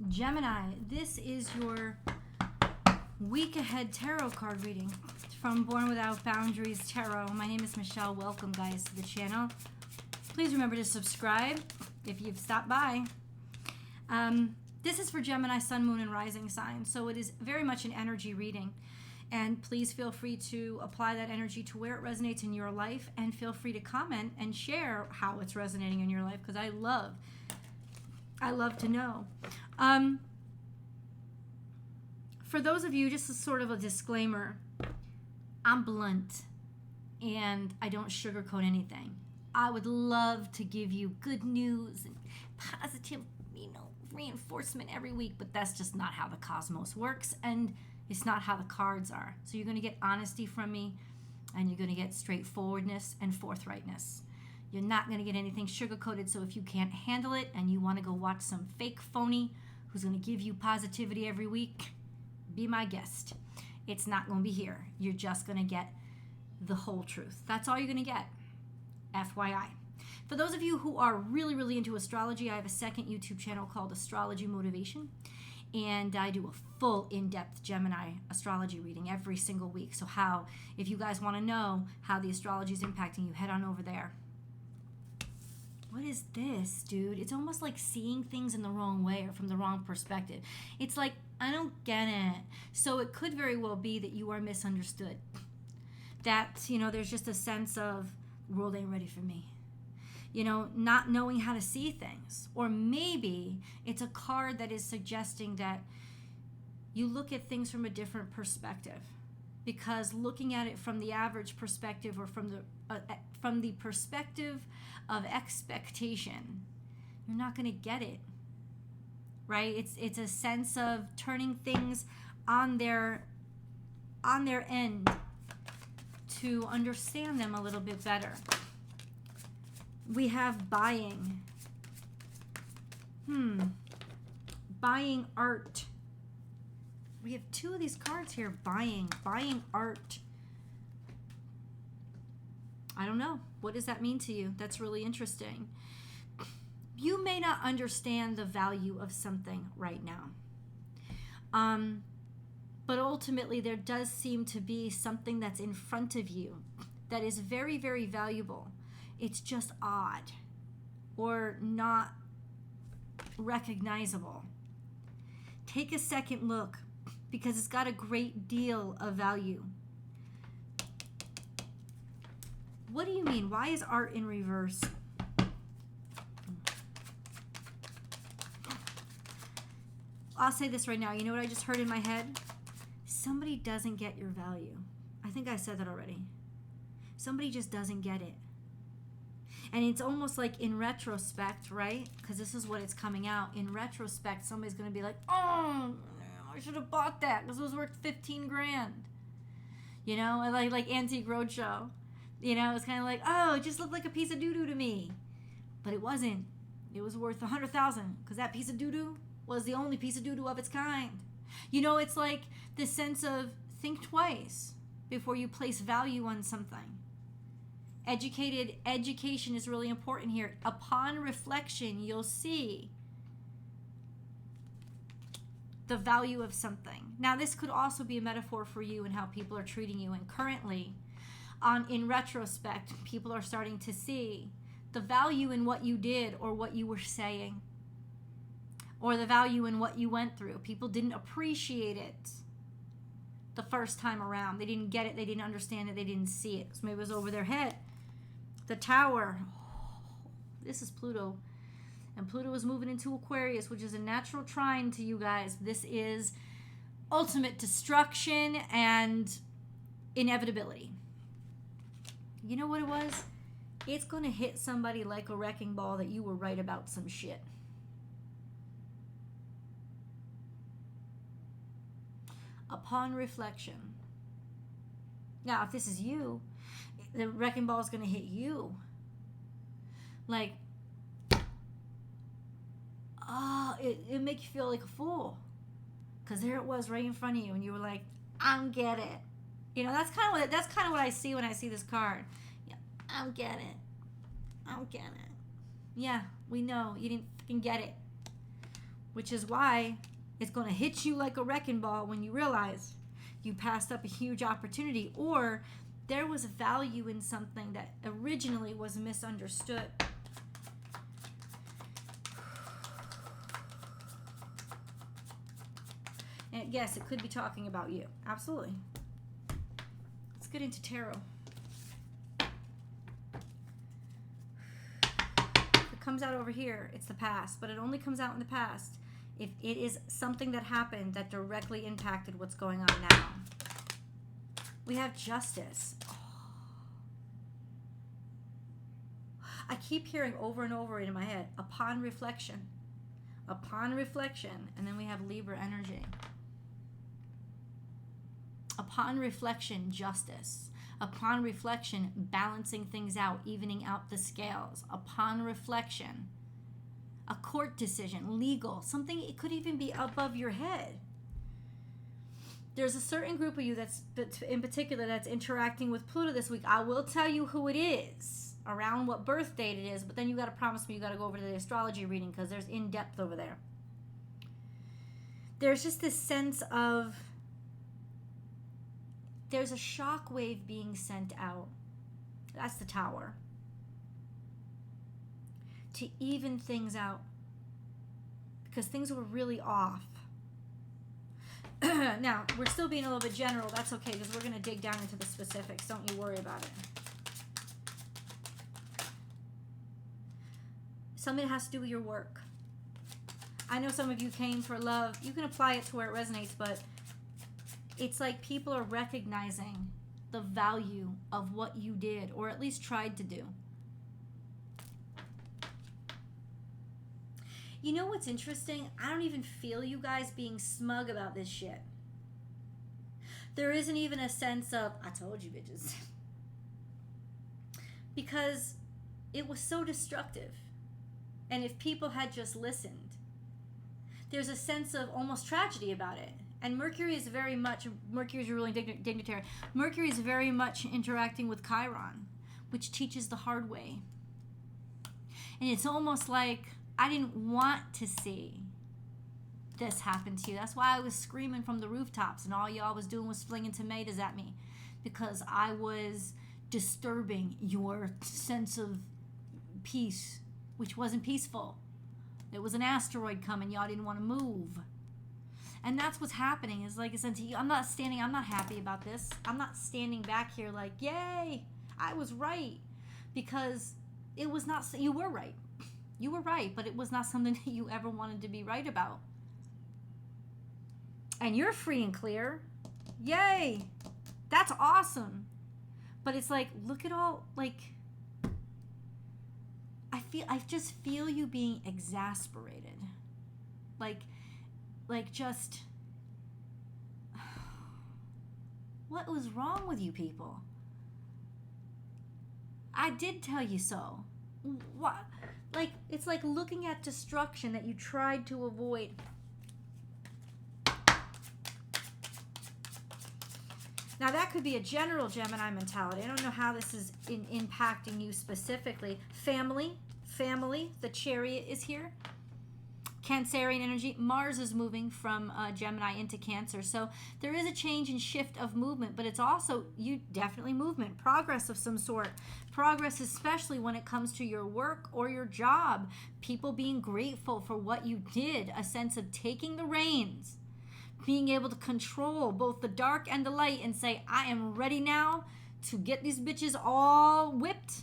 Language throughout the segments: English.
Gemini, this is your week ahead tarot card reading from Born Without Boundaries Tarot. My name is Michelle. Welcome, guys, to the channel. Please remember to subscribe if you've stopped by. This is for Gemini, Sun, Moon, and Rising signs, so it is very much an energy reading. And please feel free to apply that energy to where it resonates in your life, and feel free to comment and share how it's resonating in your life, because I love to know. For those of you, just as sort of a disclaimer, I'm blunt and I don't sugarcoat anything. I would love to give you good news and positive, reinforcement every week, but that's just not how the cosmos works, and it's not how the cards are. So you're going to get honesty from me, and you're going to get straightforwardness and forthrightness. You're not going to get anything sugar-coated, so if you can't handle it and you want to go watch some fake phony who's going to give you positivity every week, be my guest. It's not going to be here. You're just going to get the whole truth. That's all you're going to get. FYI. For those of you who are really, really into astrology, I have a second YouTube channel called Astrology Motivation, and I do a full in-depth Gemini astrology reading every single week. So if you guys want to know how the astrology is impacting you, head on over there. What is this, dude? It's almost like seeing things in the wrong way or from the wrong perspective. It's like, I don't get it. So it could very well be that you are misunderstood. That, there's just a sense of, the world ain't ready for me. Not knowing how to see things. Or maybe it's a card that is suggesting that you look at things from a different perspective. Because looking at it from the average perspective, or from the perspective of expectation, you're not going to get it. Right? It's a sense of turning things on their end to understand them a little bit better. We have buying. Buying art. We have two of these cards here. Buying art. I don't know. What does that mean to you? That's really interesting. You may not understand the value of something right now. But ultimately, there does seem to be something that's in front of you that is very, very valuable. It's just odd or not recognizable. Take a second look, because it's got a great deal of value. What do you mean? Why is art in reverse? I'll say this right now. You know what I just heard in my head? Somebody doesn't get your value. I think I said that already. Somebody just doesn't get it. And it's almost like in retrospect, right? Because this is what it's coming out. In retrospect, somebody's going to be like, oh, I should have bought that because it was worth 15 grand. Like Antique Roadshow. It's kind of like, oh, it just looked like a piece of doo-doo to me. But it wasn't. It was worth 100,000 because that piece of doo-doo was the only piece of doo-doo of its kind. It's like the sense of think twice before you place value on something. Education is really important here. Upon reflection, you'll see the value of something. Now, this could also be a metaphor for you and how people are treating you. And currently, in retrospect, people are starting to see the value in what you did or what you were saying, or the value in what you went through. People didn't appreciate it the first time around. They didn't get it. They didn't understand it. They didn't see it. So maybe it was over their head. The Tower. This is Pluto. And Pluto is moving into Aquarius, which is a natural trine to you guys. This is ultimate destruction and inevitability. You know what it was? It's going to hit somebody like a wrecking ball that you were right about some shit. Upon reflection. Now, if this is you, the wrecking ball is going to hit you. Like, it make you feel like a fool. Because there it was right in front of you, and you were like, I don't get it. That's kind of what I see when I see this card. Yeah, I don't get it. I don't get it. Yeah, we know. You didn't fucking get it. which is why it's going to hit you like a wrecking ball when you realize you passed up a huge opportunity, or there was value in something that originally was misunderstood. And yes, it could be talking about you. Absolutely. Let's get into tarot. If it comes out over here, it's the past, but it only comes out in the past if it is something that happened that directly impacted what's going on now. We have justice. Oh. I keep hearing over and over in my head, upon reflection. Upon reflection. And then we have Libra energy. Upon reflection, justice. Upon reflection, balancing things out, evening out the scales. Upon reflection, a court decision, legal, something, it could even be above your head. There's a certain group of you that's in particular that's interacting with Pluto this week. I will tell you who it is, around what birth date it is, but then you got to promise me you got to go over to the astrology reading because there's in-depth over there. There's just this sense of there's a shock wave being sent out. That's the Tower. To even things out. Because things were really off. Now, we're still being a little bit general. That's okay, because we're going to dig down into the specifics. Don't you worry about it. Something has to do with your work. I know some of you came for love. You can apply it to where it resonates, but it's like people are recognizing the value of what you did, or at least tried to do. You know what's interesting? I don't even feel you guys being smug about this shit. There isn't even a sense of, I told you bitches. Because it was so destructive. And if people had just listened, there's a sense of almost tragedy about it. And Mercury is very much, Mercury is a ruling dignitary. Mercury is very much interacting with Chiron, which teaches the hard way. And it's almost like, I didn't want to see this happen to you. That's why I was screaming from the rooftops and all y'all was doing was flinging tomatoes at me, because I was disturbing your sense of peace, which wasn't peaceful. There was an asteroid coming. Y'all didn't want to move. And that's what's happening, is like a sense of, I'm not happy about this. I'm not standing back here like, yay, I was right. Because it was not, you were right. You were right, but it was not something that you ever wanted to be right about. And you're free and clear. Yay. That's awesome. But it's like, look at all, like, I just feel you being exasperated. Like just, what was wrong with you people? I did tell you so. What? Like, it's like looking at destruction that you tried to avoid. Now, that could be a general Gemini mentality. I don't know how this is impacting you specifically. Family, the Chariot is here. Cancerian energy. Mars is moving from Gemini into Cancer. So there is a change and shift of movement, but it's also, definitely movement, progress of some sort. Progress, especially when it comes to your work or your job. People being grateful for what you did. A sense of taking the reins. Being able to control both the dark and the light and say, I am ready now to get these bitches all whipped.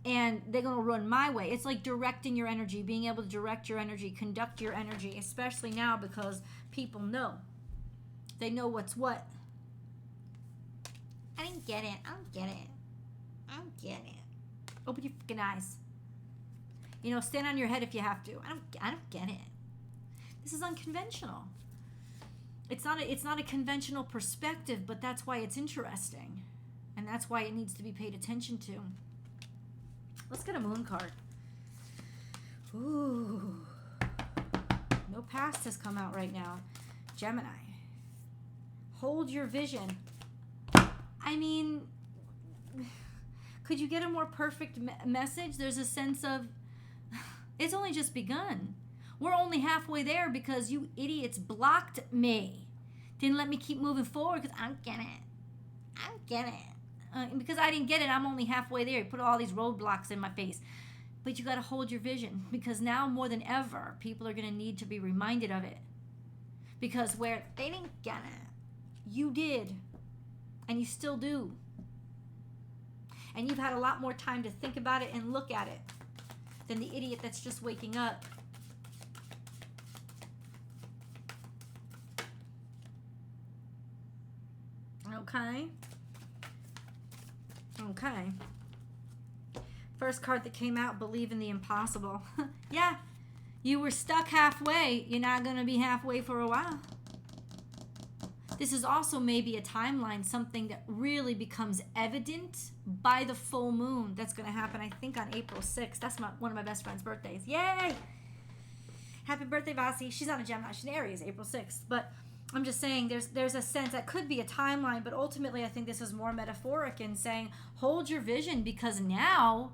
And they're going to run my way. It's like directing your energy, being able to direct your energy, conduct your energy, especially now because people know. They know what's what. I didn't get it. I don't get it. Open your fucking eyes. Stand on your head if you have to. I don't get it. This is unconventional. It's not a conventional perspective, but that's why it's interesting. And that's why it needs to be paid attention to. Let's get a moon card. Ooh. No past has come out right now. Gemini. Hold your vision. I mean, could you get a more perfect message? There's a sense of, it's only just begun. We're only halfway there because you idiots blocked me. Didn't let me keep moving forward because I don't get it. I don't get it. And because I didn't get it, I'm only halfway there. You put all these roadblocks in my face. But you got to hold your vision, because now more than ever, people are going to need to be reminded of it. Because where they didn't get it, you did. And you still do. And you've had a lot more time to think about it and look at it than the idiot that's just waking up. Okay. Okay. First card that came out, believe in the impossible. Yeah, you were stuck halfway. You're not going to be halfway for a while. This is also maybe a timeline, something that really becomes evident by the full moon. That's going to happen, I think, on April 6th. That's one of my best friend's birthdays. Yay! Happy birthday, Vasi. She's not a Gemini. She's an Aries, April 6th. But I'm just saying there's a sense that could be a timeline, but ultimately I think this is more metaphoric in saying hold your vision, because now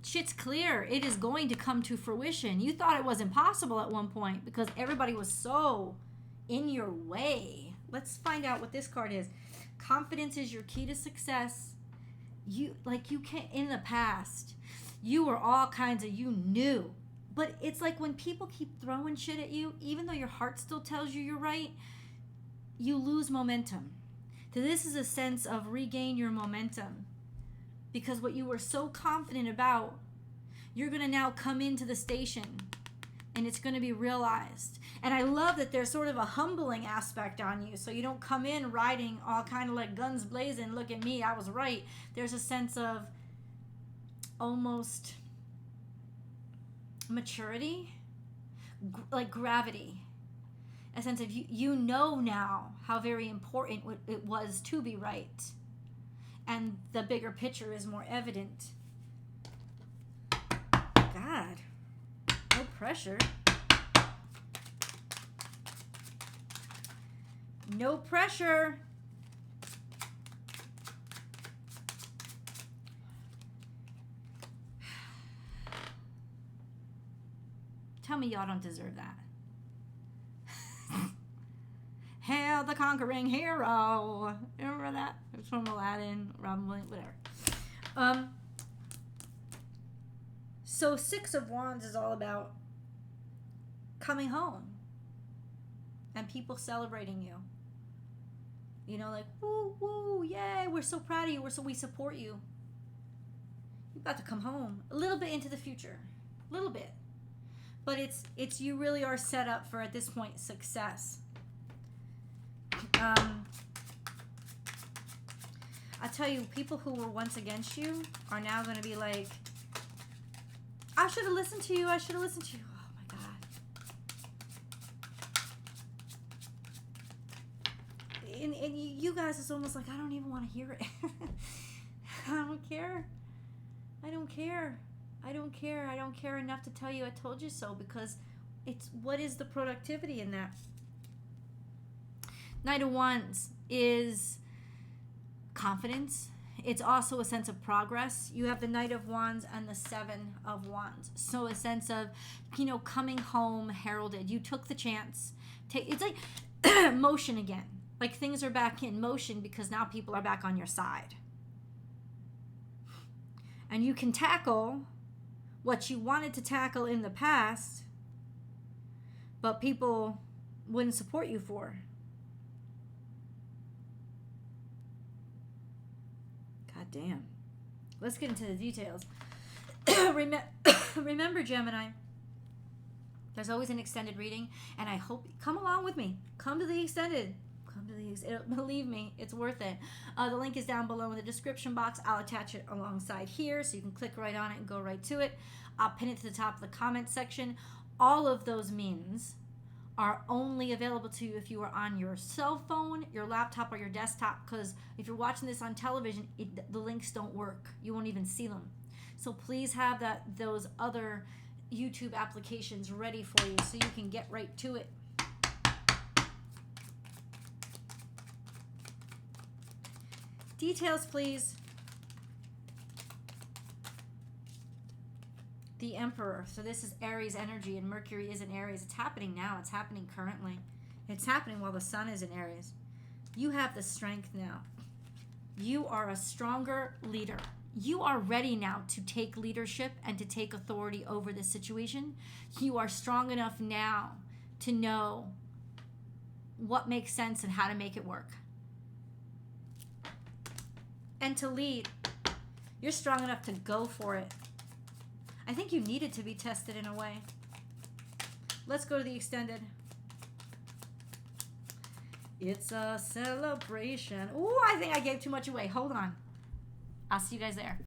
shit's clear. It is going to come to fruition. You thought it was impossible at one point because everybody was so in your way. Let's find out what this card is. Confidence is your key to success. You can't, in the past, you were all kinds of, you knew. But it's like when people keep throwing shit at you, even though your heart still tells you you're right, you lose momentum. So this is a sense of regain your momentum. Because what you were so confident about, you're going to now come into the station and it's going to be realized. And I love that there's sort of a humbling aspect on you. So you don't come in riding all kind of like guns blazing, look at me, I was right. There's a sense of almost maturity, like gravity. A sense of you know now how very important it was to be right. And the bigger picture is more evident. God, no pressure. No pressure. Tell me y'all don't deserve that. Hail the conquering hero. Remember that? It's from Aladdin, Robin Williams, whatever. So Six of Wands is all about coming home and people celebrating you. You know, like, woo, woo, yay, we're so proud of you, we support you. You're about to come home. A little bit into the future. A little bit. But it's you really are set up for, at this point, success. I tell you, people who were once against you are now going to be like, I should have listened to you. I should have listened to you. Oh my God. And you guys, it's almost like, I don't even want to hear it. I don't care. I don't care. I don't care. I don't care enough to tell you I told you so, because it's, what is the productivity in that? Knight of Wands is confidence. It's also a sense of progress. You have the Knight of Wands and the Seven of Wands. So a sense of, coming home heralded. You took the chance. It's like motion again. Like things are back in motion because now people are back on your side. And you can tackle what you wanted to tackle in the past, but people wouldn't support you for. God damn. Let's get into the details. Remember, Gemini, there's always an extended reading, and I hope, come along with me. Come to the extended. Believe me, it's worth it. The link is down below in the description box. I'll attach it alongside here so you can click right on it and go right to it. I'll pin it to the top of the comment section. All of those means are only available to you if you are on your cell phone, your laptop, or your desktop, because if you're watching this on television, the links don't work. You won't even see them. So please have those other YouTube applications ready for you so you can get right to it. Details, please. The Emperor. So this is Aries energy, and Mercury is in Aries. It's happening now. It's happening currently. It's happening while the Sun is in Aries. You have the strength now. You are a stronger leader. You are ready now to take leadership and to take authority over this situation. You are strong enough now to know what makes sense and how to make it work. And to lead. You're strong enough to go for it. I think you needed to be tested in a way. Let's go to the extended. It's a celebration. Ooh, I think I gave too much away. Hold on. I'll see you guys there.